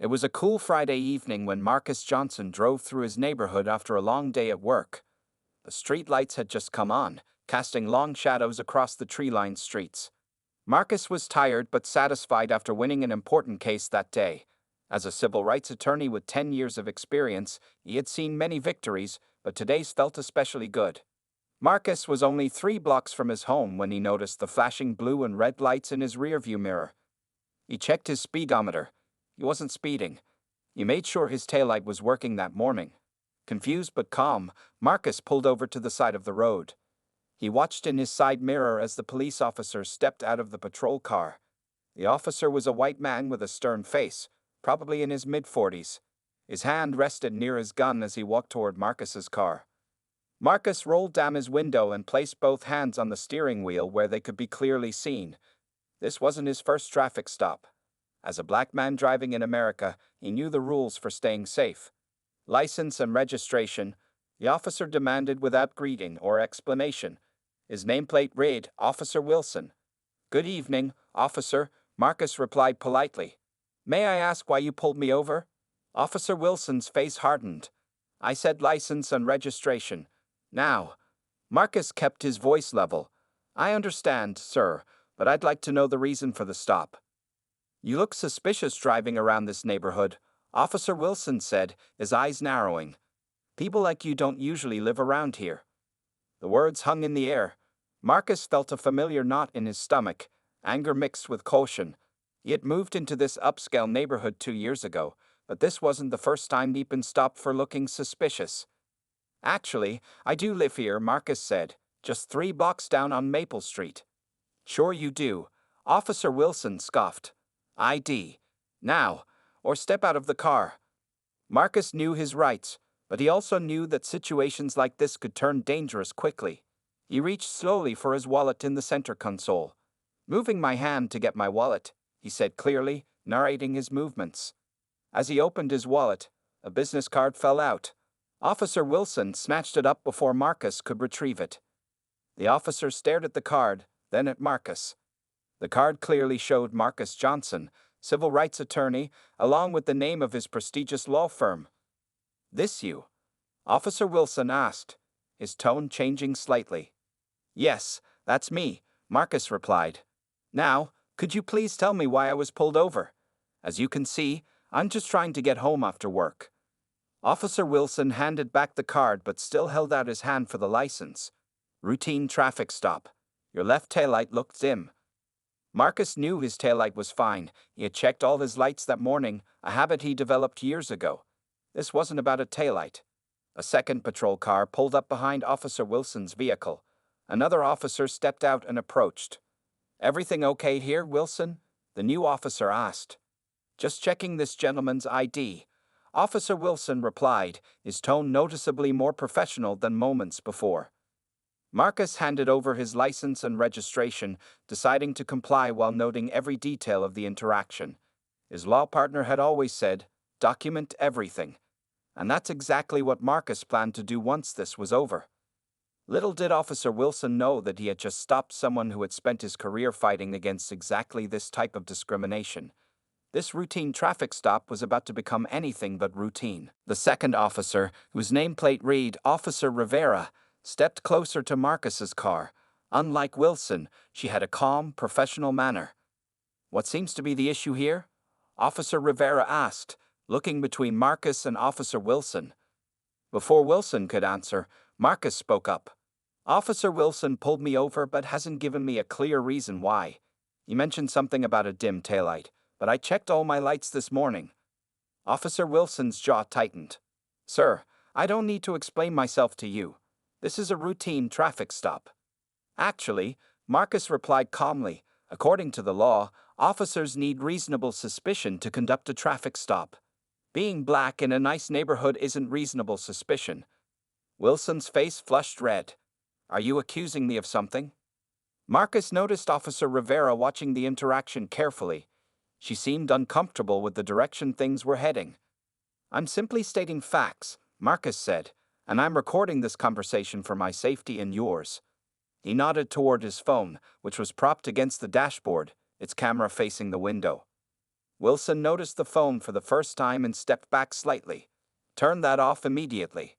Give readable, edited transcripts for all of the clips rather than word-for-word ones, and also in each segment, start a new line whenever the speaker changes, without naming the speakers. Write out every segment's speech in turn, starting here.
It was a cool Friday evening when Marcus Johnson drove through his neighborhood after a long day at work. The street lights had just come on, casting long shadows across the tree-lined streets. Marcus was tired but satisfied after winning an important case that day. As a civil rights attorney with 10 years of experience, he had seen many victories, but today's felt especially good. Marcus was only 3 blocks from his home when he noticed the flashing blue and red lights in his rearview mirror. He checked his speedometer. He wasn't speeding. He made sure his taillight was working that morning. Confused but calm, Marcus pulled over to the side of the road. He watched in his side mirror as the police officer stepped out of the patrol car. The officer was a white man with a stern face, probably in his mid-40s. His hand rested near his gun as he walked toward Marcus's car. Marcus rolled down his window and placed both hands on the steering wheel where they could be clearly seen. This wasn't his first traffic stop. As a black man driving in America, he knew the rules for staying safe. License and registration, the officer demanded without greeting or explanation. His nameplate read, Officer Wilson. "Good evening, officer," Marcus replied politely. "May I ask why you pulled me over?" Officer Wilson's face hardened. "I said license and registration. Now." Marcus kept his voice level. "I understand, sir, but I'd like to know the reason for the stop." "You look suspicious driving around this neighborhood," Officer Wilson said, his eyes narrowing. "People like you don't usually live around here." The words hung in the air. Marcus felt a familiar knot in his stomach, anger mixed with caution. He had moved into this upscale neighborhood 2 years ago, but this wasn't the first time he'd been stopped for looking suspicious. "Actually, I do live here," Marcus said, "just 3 blocks down on Maple Street." "Sure you do," Officer Wilson scoffed. "ID. Now, or step out of the car." Marcus knew his rights, but he also knew that situations like this could turn dangerous quickly. He reached slowly for his wallet in the center console. "Moving my hand to get my wallet," he said clearly, narrating his movements. As he opened his wallet, a business card fell out. Officer Wilson snatched it up before Marcus could retrieve it. The officer stared at the card, then at Marcus. The card clearly showed Marcus Johnson, civil rights attorney, along with the name of his prestigious law firm. "This you?" Officer Wilson asked, his tone changing slightly. "Yes, that's me," Marcus replied. "Now, could you please tell me why I was pulled over? As you can see, I'm just trying to get home after work." Officer Wilson handed back the card but still held out his hand for the license. "Routine traffic stop. Your left taillight looked dim." Marcus knew his taillight was fine. He had checked all his lights that morning, a habit he developed years ago. This wasn't about a taillight. A second patrol car pulled up behind Officer Wilson's vehicle. Another officer stepped out and approached. "Everything okay here, Wilson?" the new officer asked. "Just checking this gentleman's ID," Officer Wilson replied, his tone noticeably more professional than moments before. Marcus handed over his license and registration, deciding to comply while noting every detail of the interaction. His law partner had always said, "Document everything." And that's exactly what Marcus planned to do once this was over. Little did Officer Wilson know that he had just stopped someone who had spent his career fighting against exactly this type of discrimination. This routine traffic stop was about to become anything but routine. The second officer, whose nameplate read Officer Rivera, stepped closer to Marcus's car. Unlike Wilson, she had a calm, professional manner. "What seems to be the issue here?" Officer Rivera asked, looking between Marcus and Officer Wilson. Before Wilson could answer, Marcus spoke up. "Officer Wilson pulled me over but hasn't given me a clear reason why. He mentioned something about a dim taillight, but I checked all my lights this morning." Officer Wilson's jaw tightened. "Sir, I don't need to explain myself to you. This is a routine traffic stop." "Actually," Marcus replied calmly, "according to the law, officers need reasonable suspicion to conduct a traffic stop. Being black in a nice neighborhood isn't reasonable suspicion." Wilson's face flushed red. "Are you accusing me of something?" Marcus noticed Officer Rivera watching the interaction carefully. She seemed uncomfortable with the direction things were heading. "I'm simply stating facts," Marcus said, "and I'm recording this conversation for my safety and yours." He nodded toward his phone, which was propped against the dashboard, its camera facing the window. Wilson noticed the phone for the first time and stepped back slightly. Turn that off immediately.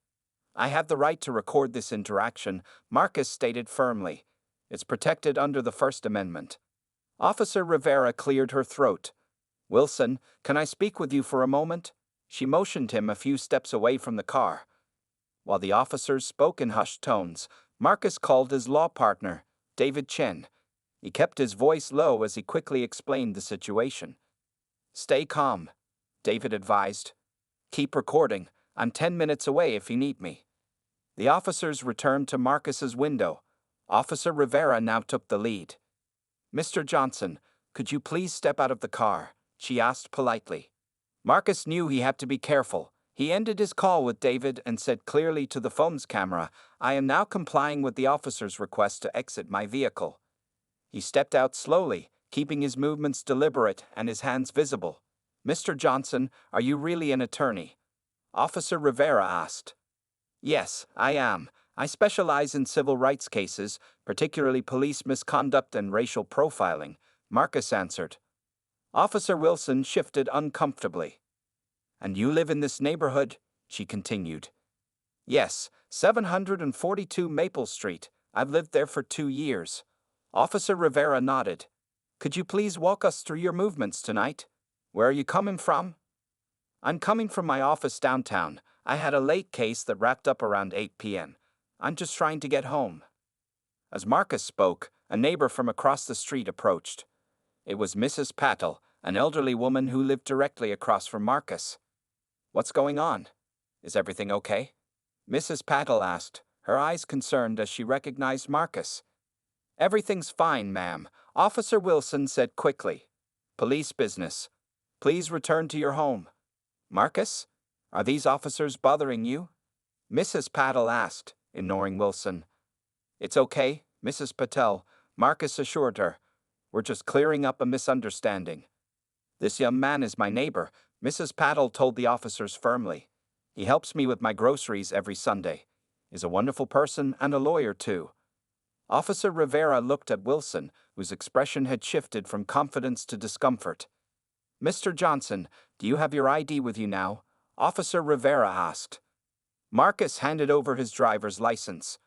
I have the right to record this interaction, Marcus stated firmly. It's protected under the First Amendment. Officer Rivera cleared her throat. Wilson, can I speak with you for a moment? She motioned him a few steps away from the car. While the officers spoke in hushed tones, Marcus called his law partner, David Chen. He kept his voice low as he quickly explained the situation. Stay calm, David advised. Keep recording. I'm 10 minutes away if you need me. The officers returned to Marcus's window. Officer Rivera now took the lead. Mr. Johnson, could you please step out of the car? She asked politely. Marcus knew he had to be careful. He ended his call with David and said clearly to the phone's camera, I am now complying with the officer's request to exit my vehicle. He stepped out slowly, keeping his movements deliberate and his hands visible. Mr. Johnson, are you really an attorney? Officer Rivera asked. Yes, I am. I specialize in civil rights cases, particularly police misconduct and racial profiling, Marcus answered. Officer Wilson shifted uncomfortably. And you live in this neighborhood? She continued. Yes, 742 Maple Street. I've lived there for 2 years. Officer Rivera nodded. Could you please walk us through your movements tonight? Where are you coming from? I'm coming from my office downtown. I had a late case that wrapped up around 8 p.m. I'm just trying to get home. As Marcus spoke, a neighbor from across the street approached. It was Mrs. Patel, an elderly woman who lived directly across from Marcus. What's going on? Is everything okay? Mrs. Patel asked, her eyes concerned as she recognized Marcus. Everything's fine, ma'am, Officer Wilson said quickly. Police business. Please return to your home. Marcus? Are these officers bothering you? Mrs. Patel asked, ignoring Wilson. It's okay, Mrs. Patel, Marcus assured her. We're just clearing up a misunderstanding. This young man is my neighbor, Mrs. Patel told the officers firmly. He helps me with my groceries every Sunday. He's a wonderful person and a lawyer too. Officer Rivera looked at Wilson, whose expression had shifted from confidence to discomfort. Mr. Johnson, do you have your ID with you now? Officer Rivera asked. Marcus handed over his driver's license.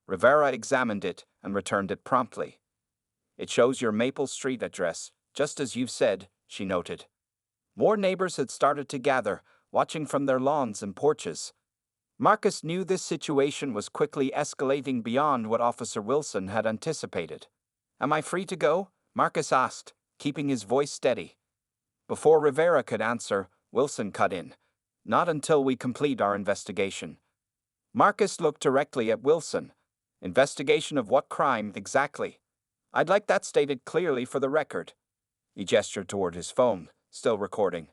Rivera examined it and returned it promptly. It shows your Maple Street address, just as you've said, she noted. More neighbors had started to gather, watching from their lawns and porches. Marcus knew this situation was quickly escalating beyond what Officer Wilson had anticipated. Am I free to go? Marcus asked, keeping his voice steady. Before Rivera could answer, Wilson cut in. Not until we complete our investigation. Marcus looked directly at Wilson. Investigation of what crime exactly? I'd like that stated clearly for the record. He gestured toward his phone, still recording.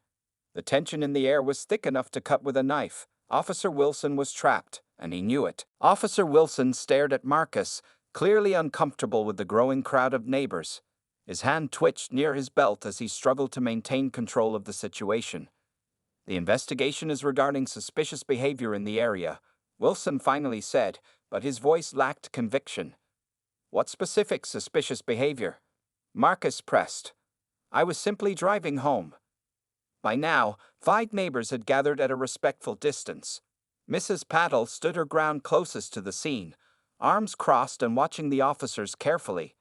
The tension in the air was thick enough to cut with a knife. Officer Wilson was trapped, and he knew it. Officer Wilson stared at Marcus, clearly uncomfortable with the growing crowd of neighbors. His hand twitched near his belt as he struggled to maintain control of the situation. The investigation is regarding suspicious behavior in the area, Wilson finally said, but his voice lacked conviction. What specific suspicious behavior? Marcus pressed. I was simply driving home. By now, 5 neighbors had gathered at a respectful distance. Mrs. Patel stood her ground closest to the scene, arms crossed and watching the officers carefully.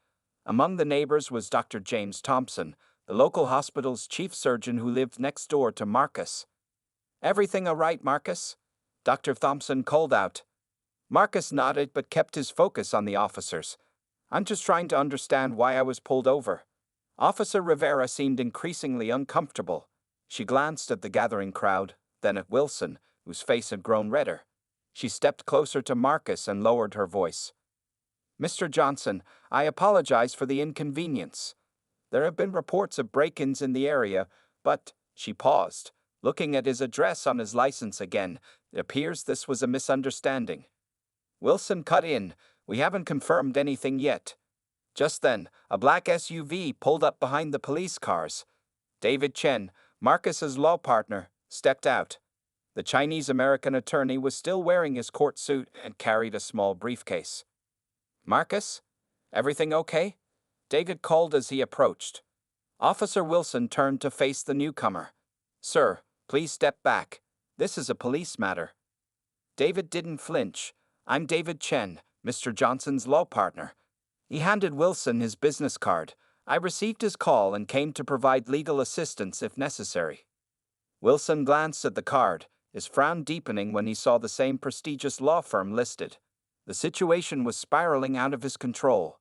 Among the neighbors was Dr. James Thompson, the local hospital's chief surgeon who lived next door to Marcus. Everything all right, Marcus? Dr. Thompson called out. Marcus nodded but kept his focus on the officers. I'm just trying to understand why I was pulled over. Officer Rivera seemed increasingly uncomfortable. She glanced at the gathering crowd, then at Wilson, whose face had grown redder. She stepped closer to Marcus and lowered her voice. Mr. Johnson, I apologize for the inconvenience. There have been reports of break-ins in the area, but, she paused, looking at his address on his license again. It appears this was a misunderstanding. Wilson cut in. We haven't confirmed anything yet. Just then, a black SUV pulled up behind the police cars. David Chen, Marcus's law partner, stepped out. The Chinese-American attorney was still wearing his court suit and carried a small briefcase. Marcus? Everything okay? David called as he approached. Officer Wilson turned to face the newcomer. "Sir, please step back. This is a police matter." David didn't flinch. "I'm David Chen, Mr. Johnson's law partner." He handed Wilson his business card. "I received his call and came to provide legal assistance if necessary." Wilson glanced at the card, his frown deepening when he saw the same prestigious law firm listed. The situation was spiraling out of his control.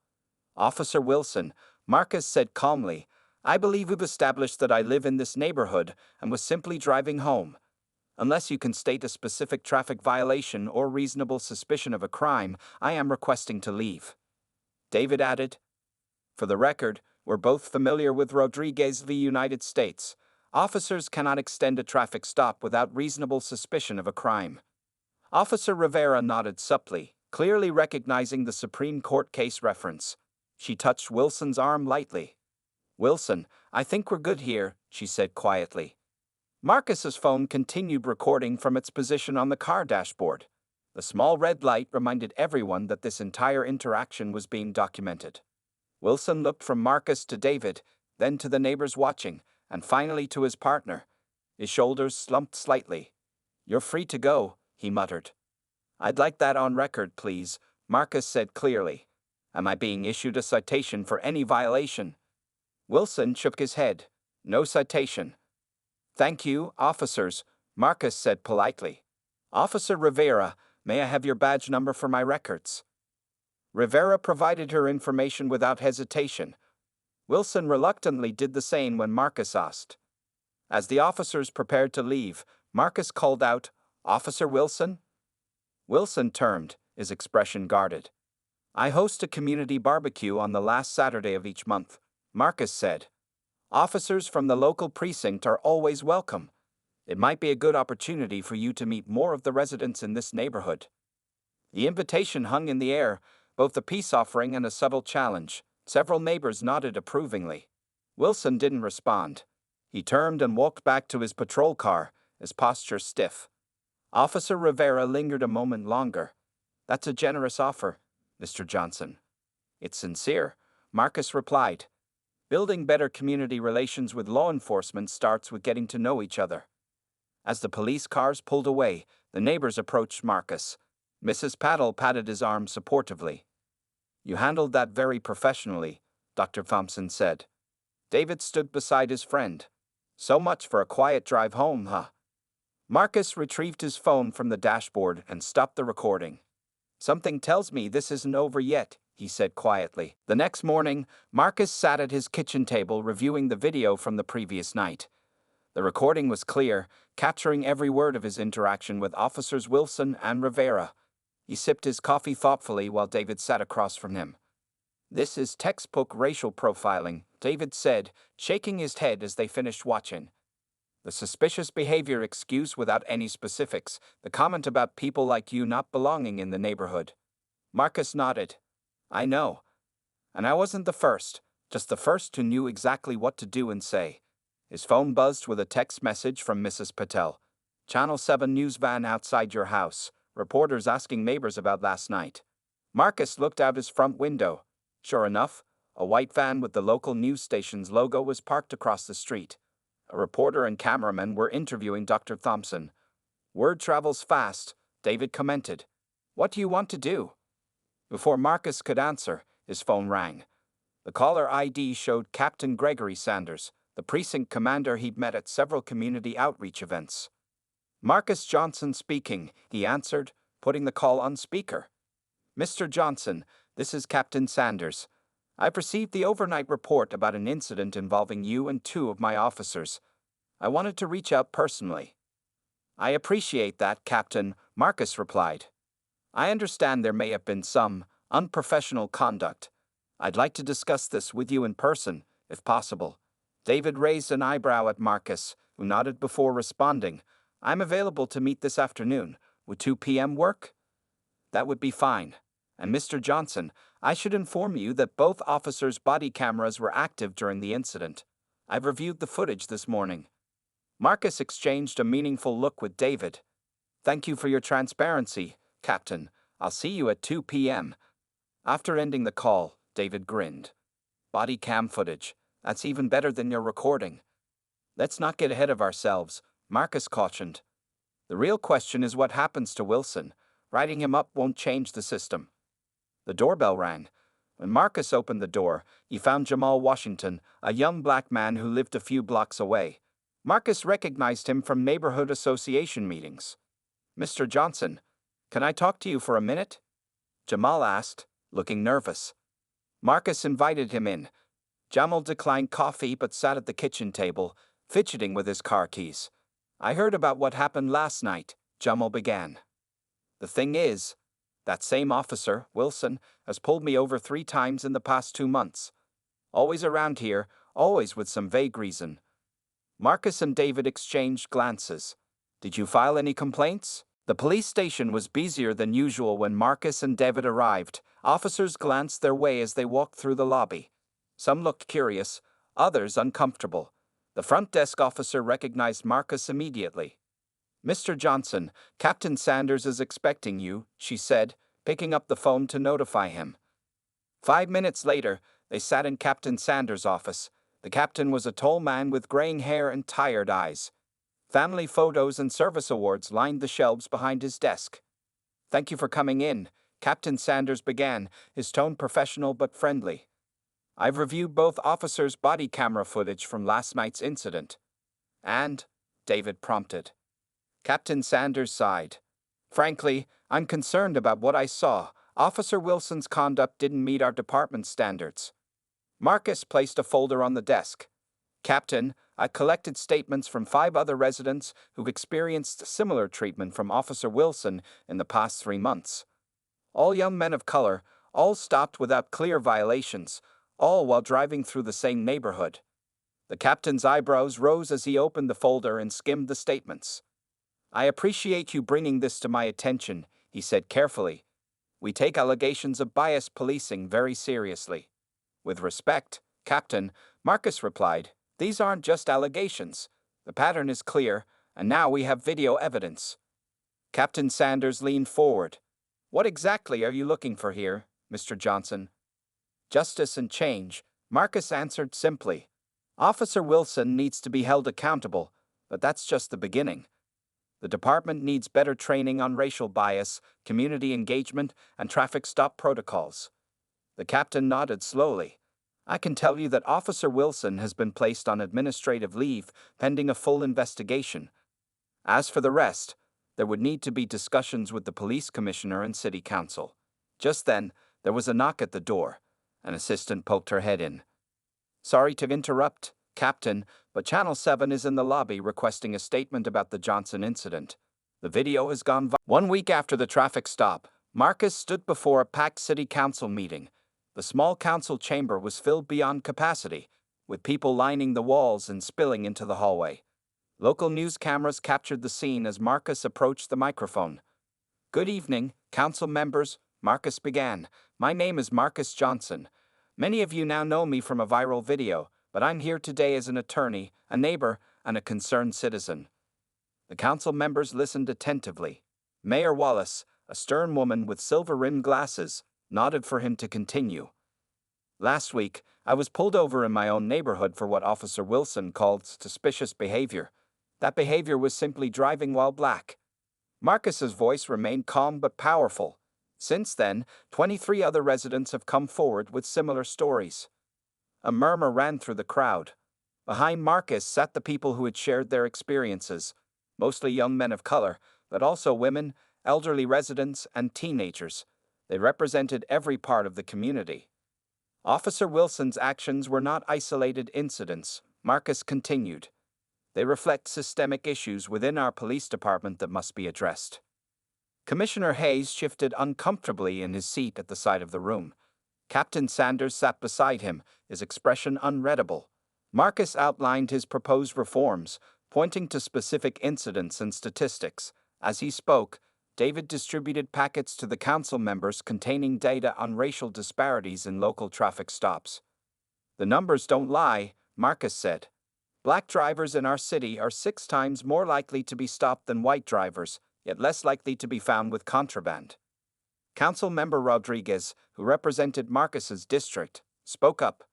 "Officer Wilson," Marcus said calmly, "I believe we've established that I live in this neighborhood and was simply driving home. Unless you can state a specific traffic violation or reasonable suspicion of a crime, I am requesting to leave." David added, "For the record, we're both familiar with Rodriguez v. United States. Officers cannot extend a traffic stop without reasonable suspicion of a crime." Officer Rivera nodded supply, clearly recognizing the Supreme Court case reference. She touched Wilson's arm lightly. "Wilson, I think we're good here," she said quietly. Marcus's phone continued recording from its position on the car dashboard. The small red light reminded everyone that this entire interaction was being documented. Wilson looked from Marcus to David, then to the neighbors watching, and finally to his partner. His shoulders slumped slightly. "You're free to go," he muttered. "I'd like that on record, please," Marcus said clearly. "Am I being issued a citation for any violation?" Wilson shook his head. "No citation." "Thank you, officers," Marcus said politely. "Officer Rivera, may I have your badge number for my records?" Rivera provided her information without hesitation. Wilson reluctantly did the same when Marcus asked. As the officers prepared to leave, Marcus called out, "Officer Wilson?" Wilson turned, his expression guarded. "I host a community barbecue on the last Saturday of each month," Marcus said. "Officers from the local precinct are always welcome. It might be a good opportunity for you to meet more of the residents in this neighborhood." The invitation hung in the air, both a peace offering and a subtle challenge. Several neighbors nodded approvingly. Wilson didn't respond. He turned and walked back to his patrol car, his posture stiff. Officer Rivera lingered a moment longer. "That's a generous offer, Mr. Johnson." "It's sincere," Marcus replied. "Building better community relations with law enforcement starts with getting to know each other." As the police cars pulled away, the neighbors approached Marcus. Mrs. Paddle patted his arm supportively. "You handled that very professionally," Dr. Thompson said. David stood beside his friend. "So much for a quiet drive home, huh?" Marcus retrieved his phone from the dashboard and stopped the recording. "Something tells me this isn't over yet," he said quietly. The next morning, Marcus sat at his kitchen table reviewing the video from the previous night. The recording was clear, capturing every word of his interaction with Officers Wilson and Rivera. He sipped his coffee thoughtfully while David sat across from him. "This is textbook racial profiling," David said, shaking his head as they finished watching. "The suspicious behavior excuse without any specifics, the comment about people like you not belonging in the neighborhood." Marcus nodded. "I know. And I wasn't the first, just the first who knew exactly what to do and say." His phone buzzed with a text message from Mrs. Patel. "Channel 7 news van outside your house. Reporters asking neighbors about last night." Marcus looked out his front window. Sure enough, a white van with the local news station's logo was parked across the street. A reporter and cameraman were interviewing Dr. Thompson. "Word travels fast," David commented. "What do you want to do?" Before Marcus could answer, his phone rang. The caller ID showed Captain Gregory Sanders, the precinct commander he'd met at several community outreach events. "Marcus Johnson speaking," he answered, putting the call on speaker. "Mr. Johnson, this is Captain Sanders. I've received the overnight report about an incident involving you and two of my officers. I wanted to reach out personally." "I appreciate that, Captain," Marcus replied. "I understand there may have been some unprofessional conduct. I'd like to discuss this with you in person, if possible." David raised an eyebrow at Marcus, who nodded before responding. "I'm available to meet this afternoon. Would 2 p.m. work?" "That would be fine. And Mr. Johnson, I should inform you that both officers' body cameras were active during the incident. I've reviewed the footage this morning." Marcus exchanged a meaningful look with David. "Thank you for your transparency, Captain. I'll see you at 2 p.m. After ending the call, David grinned. Body cam footage. That's even better than your recording. Let's not get ahead of ourselves, Marcus cautioned. The real question is what happens to Wilson. Writing him up won't change the system. The doorbell rang. When Marcus opened the door, he found Jamal Washington, a young black man who lived a few blocks away. Marcus recognized him from neighborhood association meetings. "Mr. Johnson, can I talk to you for a minute?" Jamal asked, looking nervous. Marcus invited him in. Jamal declined coffee but sat at the kitchen table, fidgeting with his car keys. "I heard about what happened last night," Jamal began. "The thing is, that same officer, Wilson, has pulled me over 3 times in the past 2 months. Always around here, always with some vague reason." Marcus and David exchanged glances. "Did you file any complaints?" The police station was busier than usual when Marcus and David arrived. Officers glanced their way as they walked through the lobby. Some looked curious, others uncomfortable. The front desk officer recognized Marcus immediately. "Mr. Johnson, Captain Sanders is expecting you," she said, picking up the phone to notify him. 5 minutes later, they sat in Captain Sanders' office. The captain was a tall man with graying hair and tired eyes. Family photos and service awards lined the shelves behind his desk. "Thank you for coming in," Captain Sanders began, his tone professional but friendly. "I've reviewed both officers' body camera footage from last night's incident." "And?" David prompted. Captain Sanders sighed. "Frankly, I'm concerned about what I saw. Officer Wilson's conduct didn't meet our department's standards." Marcus placed a folder on the desk. "Captain, I collected statements from 5 other residents who've experienced similar treatment from Officer Wilson in the past 3 months. All young men of color, all stopped without clear violations, all while driving through the same neighborhood." The captain's eyebrows rose as he opened the folder and skimmed the statements. "I appreciate you bringing this to my attention," he said carefully. "We take allegations of biased policing very seriously." "With respect, Captain," Marcus replied, "these aren't just allegations. The pattern is clear, and now we have video evidence." Captain Sanders leaned forward. "What exactly are you looking for here, Mr. Johnson?" "Justice and change," Marcus answered simply. "Officer Wilson needs to be held accountable, but that's just the beginning. The department needs better training on racial bias, community engagement, and traffic stop protocols." The captain nodded slowly. "I can tell you that Officer Wilson has been placed on administrative leave pending a full investigation. As for the rest, there would need to be discussions with the police commissioner and city council." Just then, there was a knock at the door. An assistant poked her head in. "Sorry to interrupt, Captain, but Channel 7 is in the lobby requesting a statement about the Johnson incident. The video has gone viral." 1 week after the traffic stop, Marcus stood before a packed city council meeting. The small council chamber was filled beyond capacity, with people lining the walls and spilling into the hallway. Local news cameras captured the scene as Marcus approached the microphone. "Good evening, council members," Marcus began. "My name is Marcus Johnson. Many of you now know me from a viral video, but I'm here today as an attorney, a neighbor, and a concerned citizen." The council members listened attentively. Mayor Wallace, a stern woman with silver-rimmed glasses, nodded for him to continue. "Last week, I was pulled over in my own neighborhood for what Officer Wilson called suspicious behavior. That behavior was simply driving while black." Marcus's voice remained calm but powerful. Since then, 23 other residents have come forward with similar stories. A murmur ran through the crowd. Behind Marcus sat the people who had shared their experiences, mostly young men of color, but also women, elderly residents, and teenagers. They represented every part of the community. Officer Wilson's actions were not isolated incidents, Marcus continued. They reflect systemic issues within our police department that must be addressed. Commissioner Hayes shifted uncomfortably in his seat at the side of the room. Captain Sanders sat beside him, his expression unreadable. Marcus outlined his proposed reforms, pointing to specific incidents and statistics. As he spoke, David distributed packets to the council members containing data on racial disparities in local traffic stops. "The numbers don't lie," Marcus said. "Black drivers in our city are 6 times more likely to be stopped than white drivers, yet less likely to be found with contraband." Council member Rodriguez, who represented Marcus's district, spoke up.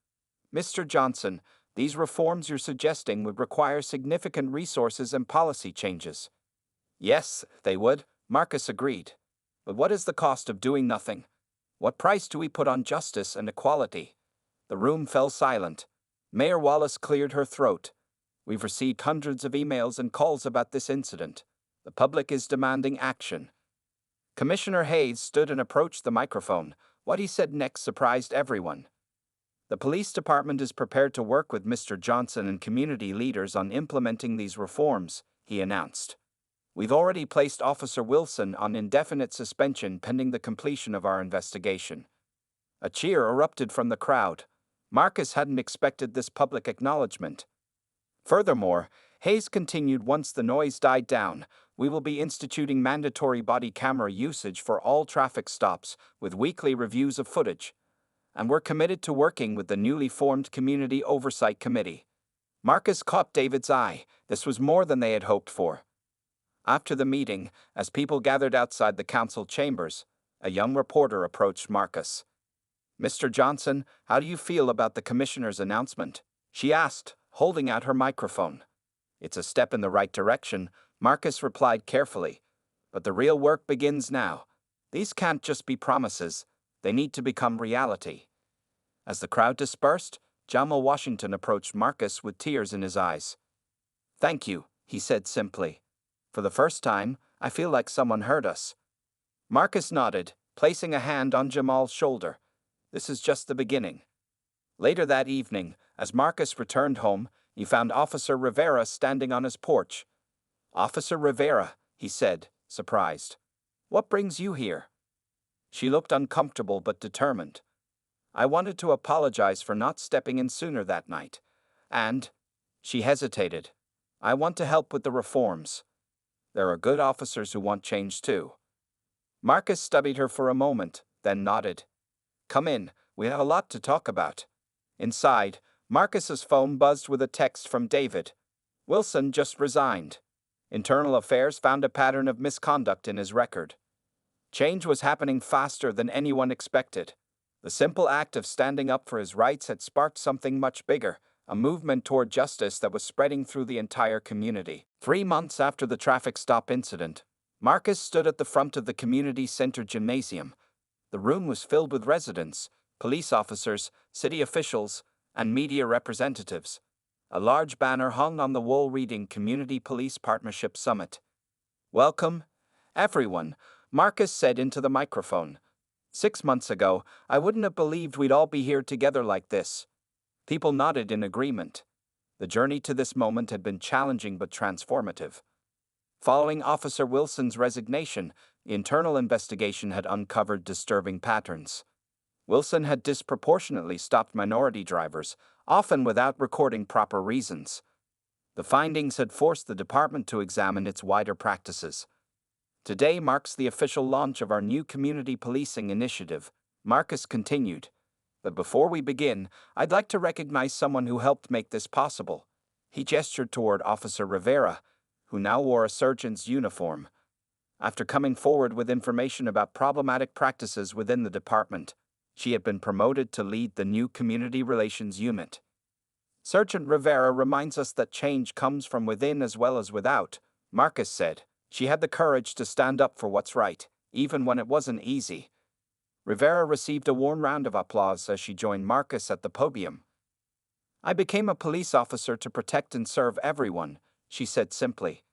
"Mr. Johnson, These reforms you're suggesting would require significant resources and policy changes. Yes, they would, Marcus agreed. But what is the cost of doing nothing? What price do we put on justice and equality? The room fell silent. Mayor Wallace cleared her throat. We've received hundreds of emails and calls about this incident. The public is demanding action. Commissioner Hayes stood and approached the microphone. What he said next surprised everyone. The police department is prepared to work with Mr. Johnson and community leaders on implementing these reforms, he announced. We've already placed Officer Wilson on indefinite suspension pending the completion of our investigation. A cheer erupted from the crowd. Marcus hadn't expected this public acknowledgement. Furthermore, Hayes continued, once the noise died down, we will be instituting mandatory body camera usage for all traffic stops with weekly reviews of footage. And we're committed to working with the newly formed Community Oversight Committee. Marcus caught David's eye. This was more than they had hoped for. After the meeting, as people gathered outside the council chambers, a young reporter approached Marcus. Mr. Johnson, how do you feel about the commissioner's announcement? She asked, holding out her microphone. It's a step in the right direction, Marcus replied carefully. But the real work begins now. These can't just be promises. They need to become reality. As the crowd dispersed, Jamal Washington approached Marcus with tears in his eyes. Thank you, he said simply. For the first time, I feel like someone heard us. Marcus nodded, placing a hand on Jamal's shoulder. This is just the beginning. Later that evening, as Marcus returned home, he found Officer Rivera standing on his porch. Officer Rivera, he said, surprised. What brings you here? She looked uncomfortable but determined. I wanted to apologize for not stepping in sooner that night. And, she hesitated, I want to help with the reforms. There are good officers who want change too. Marcus studied her for a moment, then nodded. Come in, we have a lot to talk about. Inside, Marcus's phone buzzed with a text from David. Wilson just resigned. Internal Affairs found a pattern of misconduct in his record. Change was happening faster than anyone expected. The simple act of standing up for his rights had sparked something much bigger, a movement toward justice that was spreading through the entire community. 3 months after the traffic stop incident, Marcus stood at the front of the community center gymnasium. The room was filled with residents, police officers, city officials, and media representatives. A large banner hung on the wall reading Community Police Partnership Summit. Welcome, everyone, Marcus said into the microphone. 6 months ago, I wouldn't have believed we'd all be here together like this. People nodded in agreement. The journey to this moment had been challenging but transformative. Following Officer Wilson's resignation, the internal investigation had uncovered disturbing patterns. Wilson had disproportionately stopped minority drivers, often without recording proper reasons. The findings had forced the department to examine its wider practices. Today marks the official launch of our new community policing initiative, Marcus continued. But before we begin, I'd like to recognize someone who helped make this possible. He gestured toward Officer Rivera, who now wore a surgeon's uniform. After coming forward with information about problematic practices within the department, she had been promoted to lead the new Community Relations Unit. Sergeant Rivera reminds us that change comes from within as well as without, Marcus said. She had the courage to stand up for what's right, even when it wasn't easy. Rivera received a warm round of applause as she joined Marcus at the podium. I became a police officer to protect and serve everyone, she said simply.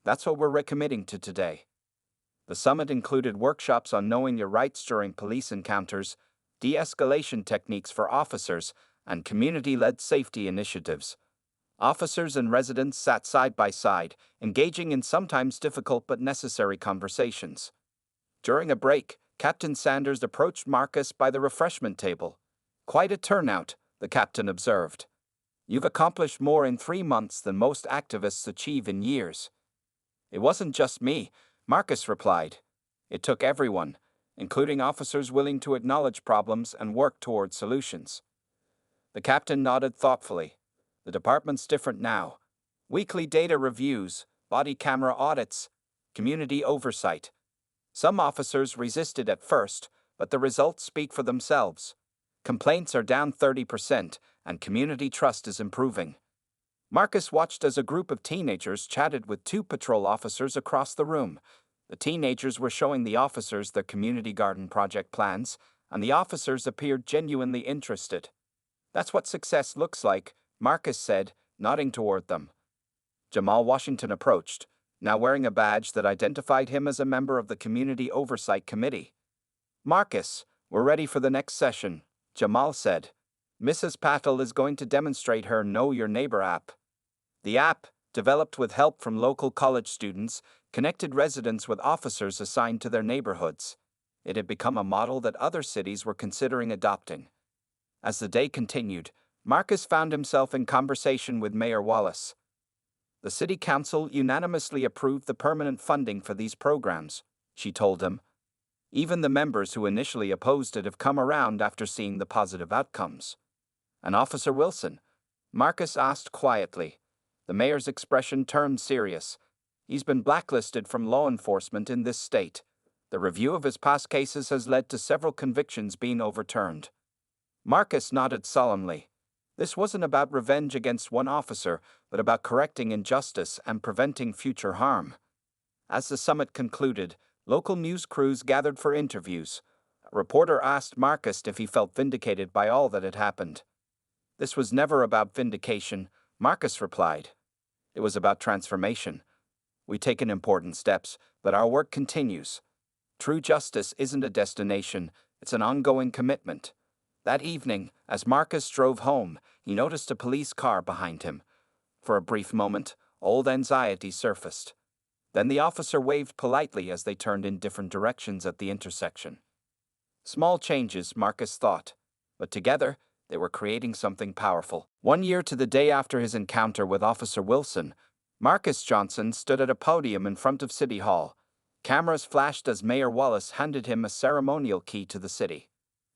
That's what we're recommitting to today. The summit included workshops on knowing your rights during police encounters, de-escalation techniques for officers, and community-led safety initiatives. Officers and residents sat side by side, engaging in sometimes difficult but necessary conversations. During a break, Captain Sanders approached Marcus by the refreshment table. Quite a turnout, the captain observed. You've accomplished more in 3 months than most activists achieve in years. It wasn't just me, Marcus replied. It took everyone, including officers willing to acknowledge problems and work toward solutions. The captain nodded thoughtfully. The department's different now. Weekly data reviews, body camera audits, community oversight. Some officers resisted at first, but the results speak for themselves. Complaints are down 30%, and community trust is improving. Marcus watched as a group of teenagers chatted with two patrol officers across the room. The teenagers were showing the officers their community garden project plans, and the officers appeared genuinely interested. "That's what success looks like," Marcus said, nodding toward them. Jamal Washington approached, now wearing a badge that identified him as a member of the Community Oversight Committee. "Marcus, we're ready for the next session," Jamal said. "Mrs. Patel is going to demonstrate her Know Your Neighbor app." The app, developed with help from local college students, connected residents with officers assigned to their neighborhoods. It had become a model that other cities were considering adopting. As the day continued, Marcus found himself in conversation with Mayor Wallace. "The City Council unanimously approved the permanent funding for these programs," she told him. "Even the members who initially opposed it have come around after seeing the positive outcomes." "And Officer Wilson?" Marcus asked quietly. The mayor's expression turned serious. "He's been blacklisted from law enforcement in this state. The review of his past cases has led to several convictions being overturned." Marcus nodded solemnly. This wasn't about revenge against one officer, but about correcting injustice and preventing future harm. As the summit concluded, local news crews gathered for interviews. A reporter asked Marcus if he felt vindicated by all that had happened. "This was never about vindication," Marcus replied. "It was about transformation. We've taken important steps, but our work continues. True justice isn't a destination, it's an ongoing commitment." That evening, as Marcus drove home, he noticed a police car behind him. For a brief moment, old anxiety surfaced. Then the officer waved politely as they turned in different directions at the intersection. Small changes, Marcus thought, but together, they were creating something powerful. 1 year to the day after his encounter with Officer Wilson, Marcus Johnson stood at a podium in front of City Hall. Cameras flashed as Mayor Wallace handed him a ceremonial key to the city.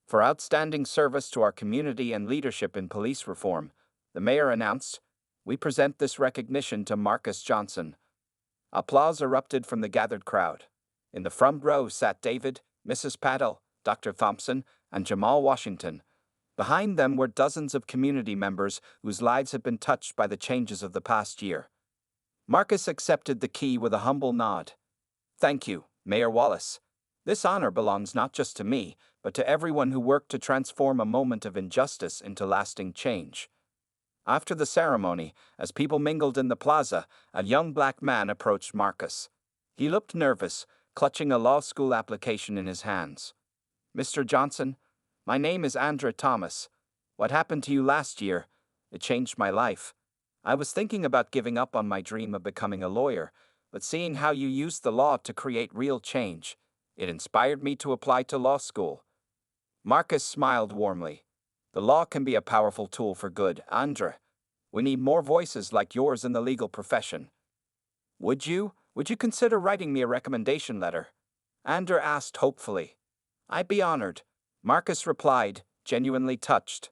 "For outstanding service to our community and leadership in police reform," the mayor announced, "we present this recognition to Marcus Johnson." Applause erupted from the gathered crowd. In the front row sat David, Mrs. Patel, Dr. Thompson, and Jamal Washington. Behind them were dozens of community members whose lives had been touched by the changes of the past year. Marcus accepted the key with a humble nod. "Thank you, Mayor Wallace. This honor belongs not just to me, but to everyone who worked to transform a moment of injustice into lasting change." After the ceremony, as people mingled in the plaza, a young black man approached Marcus. He looked nervous, clutching a law school application in his hands. "Mr. Johnson, my name is Andra Thomas. What happened to you last year? It changed my life. I was thinking about giving up on my dream of becoming a lawyer, but seeing how you used the law to create real change, it inspired me to apply to law school." Marcus smiled warmly. "The law can be a powerful tool for good, Andra. We need more voices like yours in the legal profession." Would you consider writing me a recommendation letter?" Andra asked hopefully. "I'd be honored," Marcus replied, genuinely touched.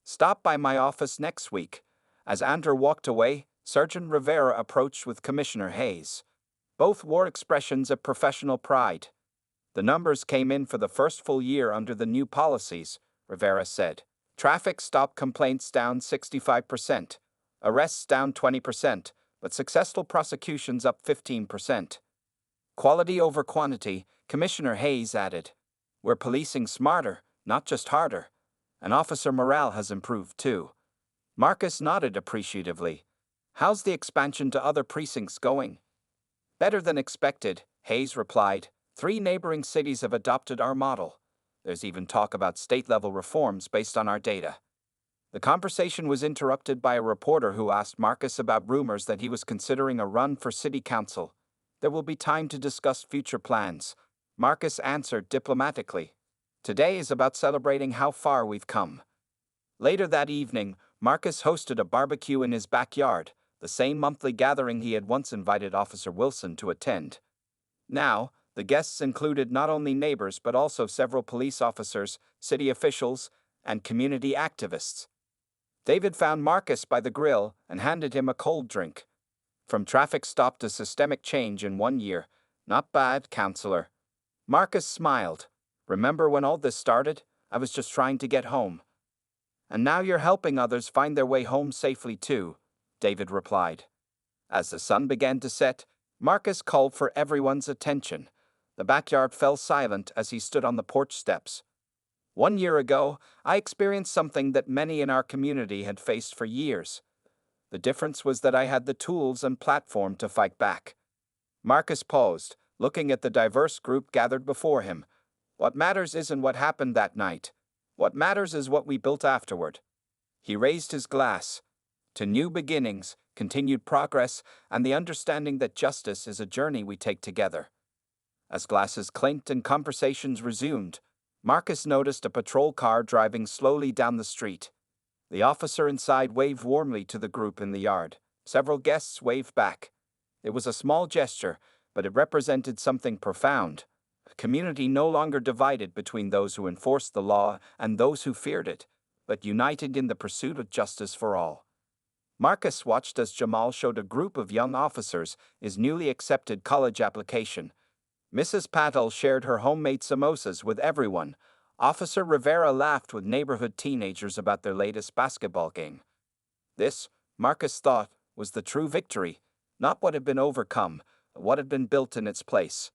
"Stop by my office next week." As Andra walked away, Sergeant Rivera approached with Commissioner Hayes. Both wore expressions of professional pride. "The numbers came in for the first full year under the new policies," Rivera said. "Traffic stop complaints down 65%, arrests down 20%, but successful prosecutions up 15%. Quality over quantity," Commissioner Hayes added. "We're policing smarter, not just harder. And officer morale has improved too." Marcus nodded appreciatively. "How's the expansion to other precincts going?" "Better than expected," Hayes replied. 3 neighboring cities have adopted our model. There's even talk about state-level reforms based on our data." The conversation was interrupted by a reporter who asked Marcus about rumors that he was considering a run for city council. "There will be time to discuss future plans," Marcus answered diplomatically. "Today is about celebrating how far we've come." Later that evening, Marcus hosted a barbecue in his backyard, the same monthly gathering he had once invited Officer Wilson to attend. Now, the guests included not only neighbors but also several police officers, city officials, and community activists. David found Marcus by the grill and handed him a cold drink. "From traffic stop to systemic change in 1 year. Not bad, counselor." Marcus smiled. "Remember when all this started? I was just trying to get home." And now you're helping others find their way home safely too, David replied. As the sun began to set, Marcus called for everyone's attention. The backyard fell silent as he stood on the porch steps. 1 year ago, I experienced something that many in our community had faced for years. The difference was that I had the tools and platform to fight back. Marcus paused, looking at the diverse group gathered before him. What matters isn't what happened that night. What matters is what we built afterward. He raised his glass. To new beginnings, continued progress, and the understanding that justice is a journey we take together. As glasses clinked and conversations resumed, Marcus noticed a patrol car driving slowly down the street. The officer inside waved warmly to the group in the yard. Several guests waved back. It was a small gesture, but it represented something profound. A community no longer divided between those who enforced the law and those who feared it, but united in the pursuit of justice for all. Marcus watched as Jamal showed a group of young officers his newly accepted college application. Mrs. Patel shared her homemade samosas with everyone. Officer Rivera laughed with neighborhood teenagers about their latest basketball game. This, Marcus thought, was the true victory, not what had been overcome, but what had been built in its place.